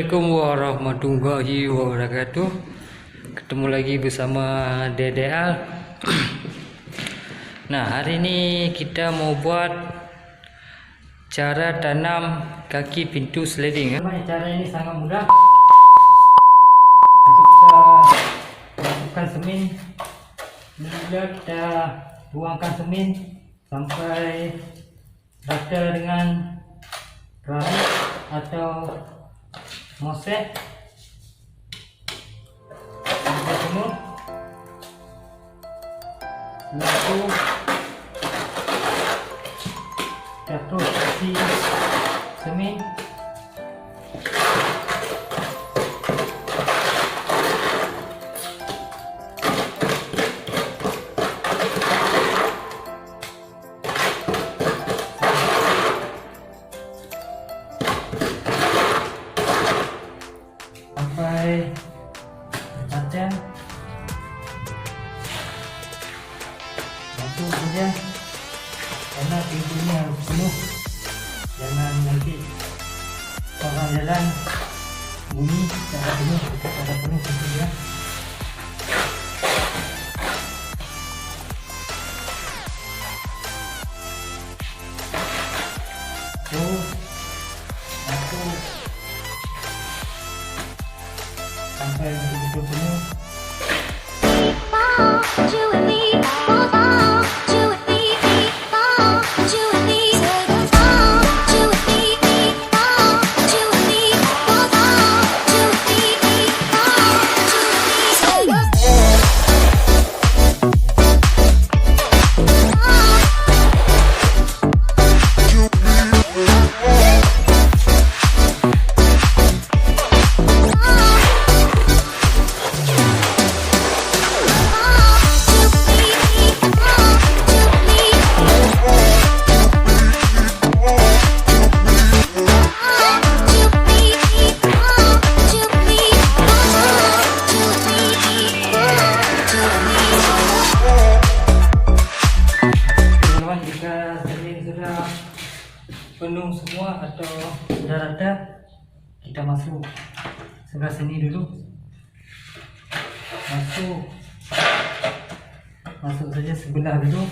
Assalamualaikum warahmatullahi wabarakatuh. Ketemu lagi bersama DDL. Nah, hari ini kita mau buat cara tanam kaki pintu sliding. Cara ini sangat mudah. Kita masukkan semen. Bila kita tuangkan semen sampai rata dengan keramik atau mosek sampai penuh. Setelah itu kita terus isi semen. Sampai berkacang, masuk saja karena pintunya harus penuh. Jangan nanti orang jalan bunyi cara penuh, cara penuh pintunya. Terus masuk sampai betul-betul penuh. Penuh semua atau sudah rata, kita masuk sebelah sini dulu. Masuk saja sebelah dulu.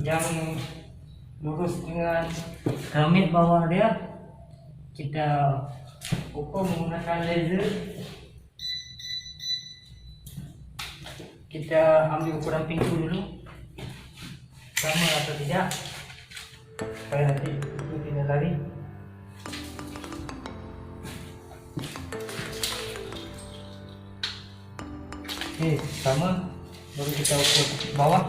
Yang lurus dengan keramik bawah dia, kita ukur menggunakan laser. Kita ambil ukuran pintu dulu, sama atau tidak, supaya nanti itu tidak lari. Oke, sama. Baru kita ukur bawah.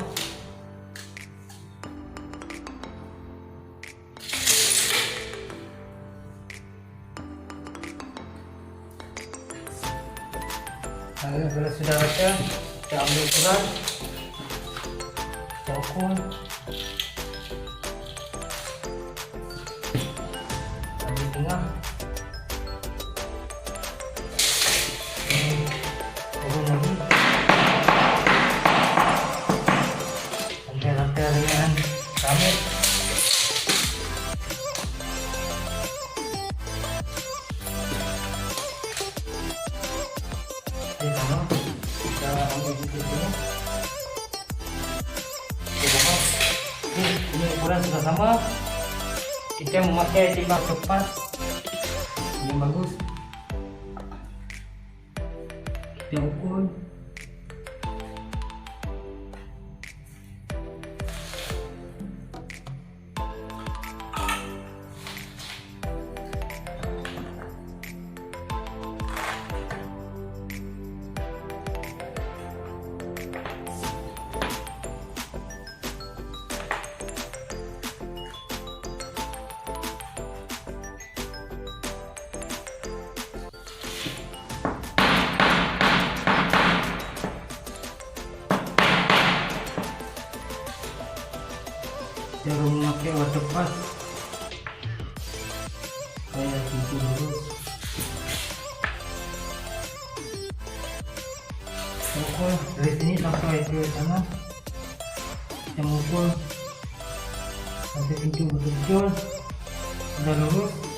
Kalau sudah rata, kita ambil ukuran ukur di tengah. Turun lagi sampai rata dengan rambut. Oke, sama kita ambil di sini. Oke, ini ukuran sudah sama. Kita memakai timbang cepat yang bagus. Kita ukur. Cara memakai waktu pas kayak gitu dulu. Ukur dari sini sampai ke sana. Kita ukur sampai pintu betul-betul sudah lurus.